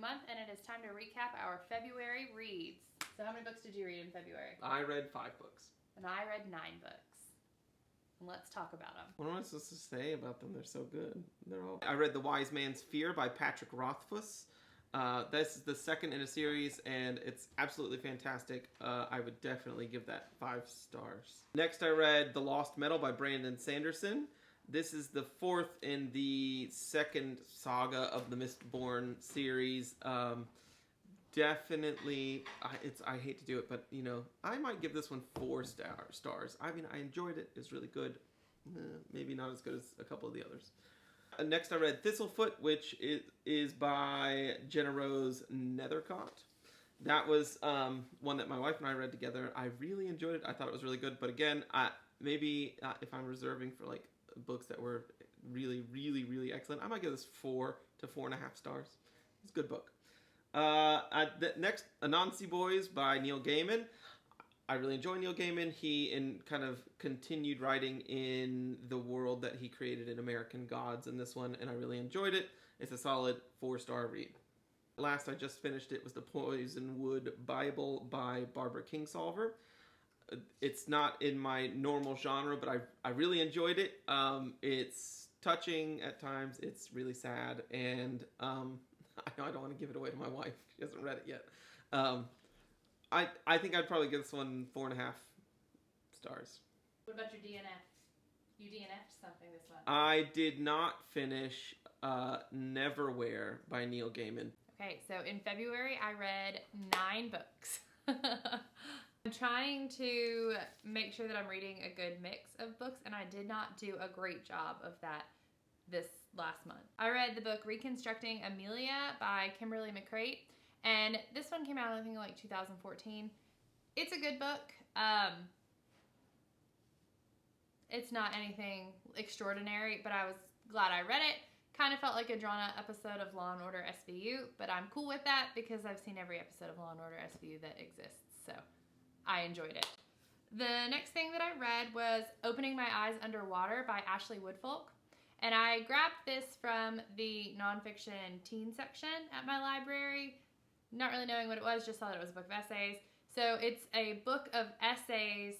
month, and it is time to recap our February reads. So how many books did you read in February? I read 5 books. And I read 9 books. And let's talk about them. What am I supposed to say about them? They're so good. I read The Wise Man's Fear by Patrick Rothfuss. This is the second in a series, and it's absolutely fantastic. I would definitely give that 5 stars. Next, I read The Lost Metal by Brandon Sanderson. This is the 4th in the second saga of the Mistborn series. Definitely, I hate to do it, but I might give this one 4 stars. I mean, I enjoyed it. It's really good. Maybe not as good as a couple of the others. Next, I read Thistlefoot, which is by Jenna Rose Nethercott. That was one that my wife and I read together. I really enjoyed it. I thought it was really good. But again, maybe if I'm reserving for like books that were really, really, really excellent, I might give this 4 to 4.5 stars. It's a good book. Next, Anazi Boys by Neil Gaiman. I really enjoy Neil Gaiman. He kind of continued writing in the world that he created in American Gods in this one, and I really enjoyed it. It's a solid 4-star read. Last, I just finished it, was the Poisonwood Bible by Barbara Kingsolver. It's not in my normal genre, but I really enjoyed it. It's touching at times. It's really sad, and I know I don't want to give it away to my wife. She hasn't read it yet. I think I'd probably give this one 4.5 stars. What about your DNF? You DNF'd something this month. I did not finish Neverwhere by Neil Gaiman. Okay, so in February I read 9 books. I'm trying to make sure that I'm reading a good mix of books, and I did not do a great job of that this last month. I read the book Reconstructing Amelia by Kimberly McCreight, and this one came out I think like 2014. It's a good book. It's not anything extraordinary, but I was glad I read it. Kind of felt like a drawn-out episode of Law & Order SVU, but I'm cool with that because I've seen every episode of Law & Order SVU that exists, so I enjoyed it. The next thing that I read was Opening My Eyes Underwater by Ashley Woodfolk, and I grabbed this from the nonfiction teen section at my library, not really knowing what it was, just saw that it was a book of essays. So it's a book of essays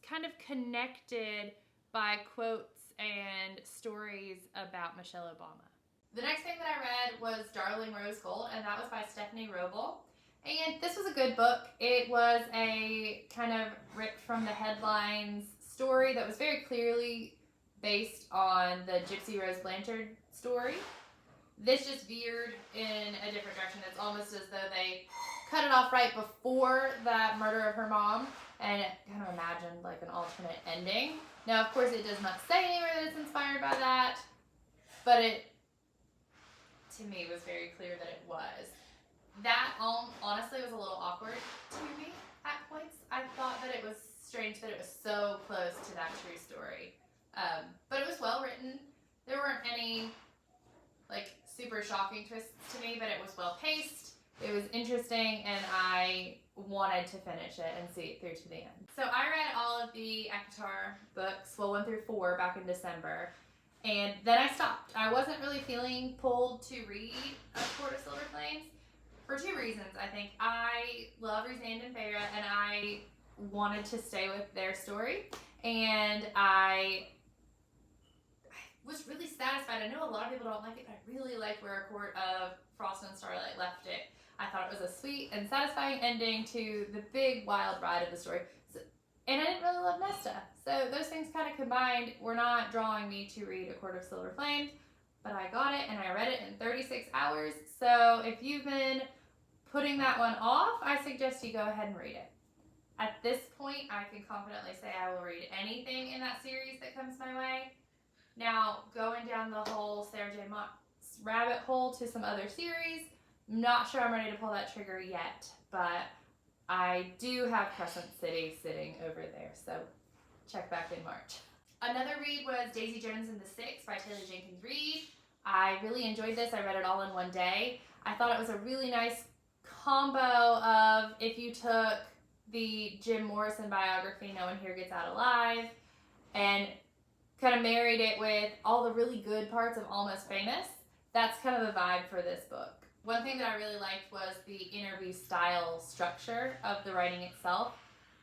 kind of connected by quotes and stories about Michelle Obama. The next thing that I read was Darling Rose Gold, and that was by Stephanie Roble. And this was a good book. It was a kind of ripped from the headlines story that was very clearly based on the Gypsy Rose Blanchard story. This just veered in a different direction. It's almost as though they cut it off right before the murder of her mom and kind of imagined like an alternate ending. Now, of course, it does not say anywhere that it's inspired by that, but it, to me, was very clear that it was. That, honestly, was a little awkward to me at points. I thought that it was strange that it was so close to that true story. But it was well written. There weren't any, like, super shocking twists to me, but it was well paced. It was interesting, and I wanted to finish it and see it through to the end. So I read all of the ACOTAR books, well, 1 through 4, back in December, and then I stopped. I wasn't really feeling pulled to read A Court of Silver Flames for 2 reasons, I think. I love Rhysand and Feyre, and I wanted to stay with their story, and I was really satisfied. I know a lot of people don't like it, but I really like where A Court of Frost and Starlight left it. I thought it was a sweet and satisfying ending to the big wild ride of the story. And I didn't really love Nesta. So those things kind of combined were not drawing me to read A Court of Silver Flames, but I got it and I read it in 36 hours. So if you've been putting that one off, I suggest you go ahead and read it. At this point, I can confidently say I will read anything in that series that comes my way. Now, going down the whole Sarah J. Maas rabbit hole to some other series, I'm not sure I'm ready to pull that trigger yet, but I do have Crescent City sitting over there, so check back in March. Another read was Daisy Jones and the Six by Taylor Jenkins Reid. I really enjoyed this. I read it all in one day. I thought it was a really nice combo of if you took the Jim Morrison biography, No One Here Gets Out Alive, and kind of married it with all the really good parts of Almost Famous. That's kind of the vibe for this book. One thing that I really liked was the interview style structure of the writing itself.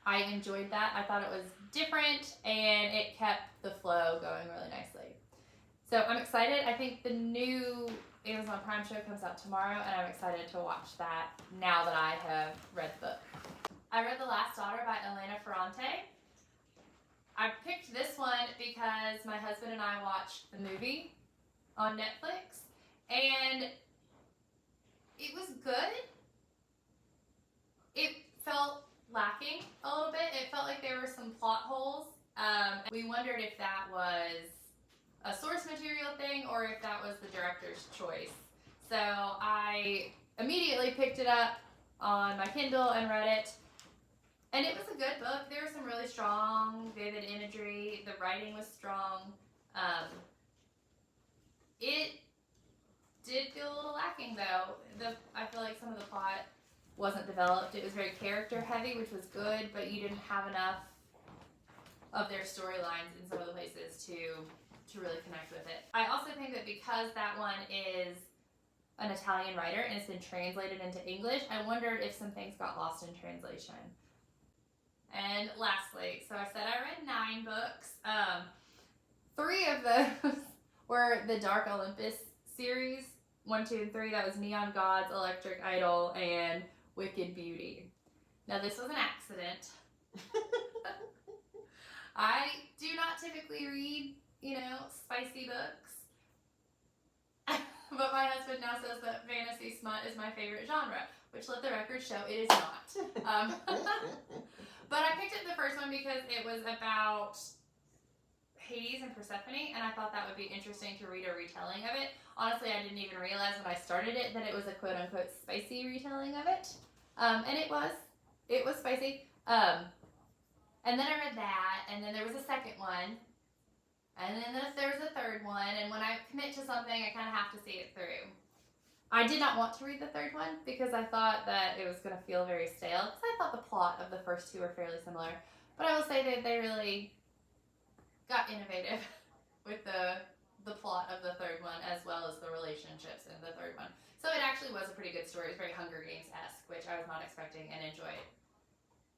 I enjoyed that. I thought it was different and it kept the flow going really nicely. So I'm excited. I think the new Amazon Prime show comes out tomorrow, and I'm excited to watch that now that I have read the book. I read The Last Daughter by Elena Ferrante. I picked this one because my husband and I watched the movie on Netflix, and it was good. It felt lacking a little bit. It felt like there were some plot holes. We wondered if that was a source material thing or if that was the director's choice. So I immediately picked it up on my Kindle and read it. And it was a good book. There was some really strong, vivid imagery. The writing was strong. It did feel a little lacking, though. I feel like some of the plot wasn't developed. It was very character heavy, which was good, but you didn't have enough of their storylines in some of the places to really connect with it. I also think that because that one is an Italian writer and it's been translated into English, I wondered if some things got lost in translation. And lastly, so I said I read 9 books. 3 of those were the Dark Olympus series, 1, 2, and 3. That was Neon Gods, Electric Idol, and Wicked Beauty. Now this was an accident. I do not typically read, spicy books. But my husband now says that fantasy smut is my favorite genre, which, let the record show, it is not. But I picked up the first one because it was about Hades and Persephone, and I thought that would be interesting to read a retelling of it. Honestly, I didn't even realize when I started it that it was a quote-unquote spicy retelling of it. And it was. It was spicy. And then I read that, and then there was a second one, and then there was a third one, and when I commit to something, I kind of have to see it through. I did not want to read the third one because I thought that it was going to feel very stale, because I thought the plot of the first 2 were fairly similar. But I will say that they really got innovative with the plot of the third one, as well as the relationships in the third one. So it actually was a pretty good story. It was very Hunger Games-esque, which I was not expecting, and enjoyed.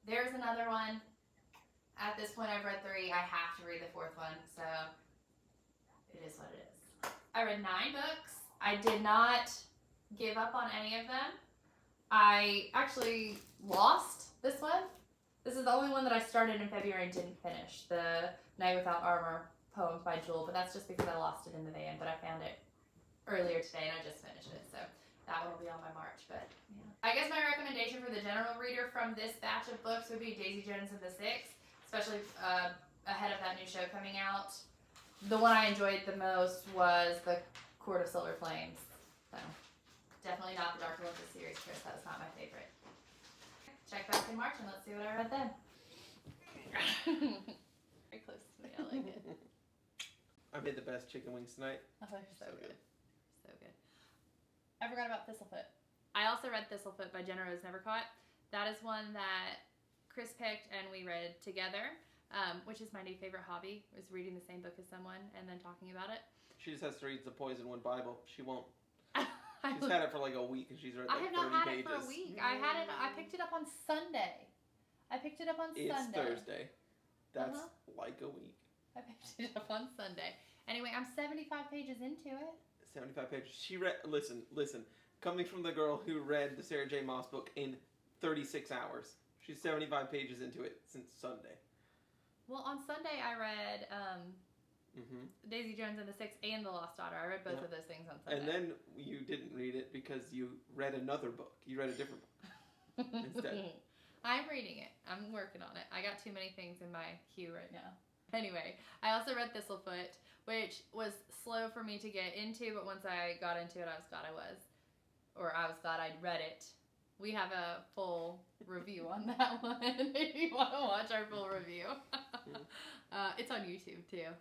There's another one. At this point, I've read 3. I have to read the 4th one, so it is what it is. I read 9 books. I did not give up on any of them. I actually lost this one. This is the only one that I started in February and didn't finish. The Night Without Armor poems by Jewel, but that's just because I lost it in the van, but I found it earlier today and I just finished it, so that one will be on my March, but yeah. I guess my recommendation for the general reader from this batch of books would be Daisy Jones and the Six, especially ahead of that new show coming out. The one I enjoyed the most was the Court of Silver Flames, so definitely not the Dark Olympus series, Chris. That was not my favorite. Check back in March and let's see what I read then. Very close to me. I like it. I made the best chicken wings tonight. Oh, they're so good. So good. I forgot about Thistlefoot. I also read Thistlefoot by Jenna Rose Nevercaught. That is one that Chris picked and we read together, which is my new favorite hobby, is reading the same book as someone and then talking about it. She just has to read the Poisonwood Bible. She won't. She's had it for like a week and she's read like 30 pages. I have not had it for a week. I picked it up on Sunday. It's Thursday. That's like a week. I picked it up on Sunday. Anyway, I'm 75 pages into it. 75 pages. She read, listen. Coming from the girl who read the Sarah J. Maas book in 36 hours. She's 75 pages into it since Sunday. Well, on Sunday I read Daisy Jones and the Six and The Lost Daughter. I read both of those things on Sunday. And then you didn't read it because you read another book. You read a different book instead. I'm reading it. I'm working on it. I got too many things in my queue right now. Anyway, I also read Thistlefoot, which was slow for me to get into, but once I got into it, I was glad I'd read it. We have a full review on that one if you want to watch our full review. It's on YouTube too.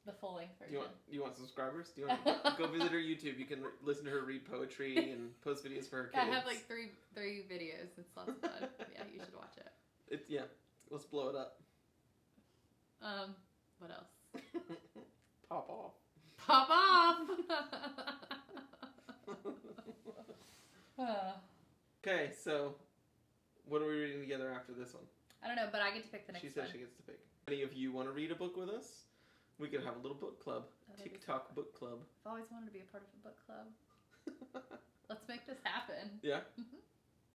The full length version. Do you want subscribers? Do you want to go visit her YouTube? You can listen to her read poetry and post videos for her kids. I have like three videos. It's lots of fun. Yeah, you should watch it. Let's blow it up. What else? Pop off. Pop off! Okay, so what are we reading together after this one? I don't know, but I get to pick the next one. She said she gets to pick. Any of you want to read a book with us? We could have a little book club. TikTok book club. I've always wanted to be a part of a book club. Let's make this happen. Yeah? Mm-hmm.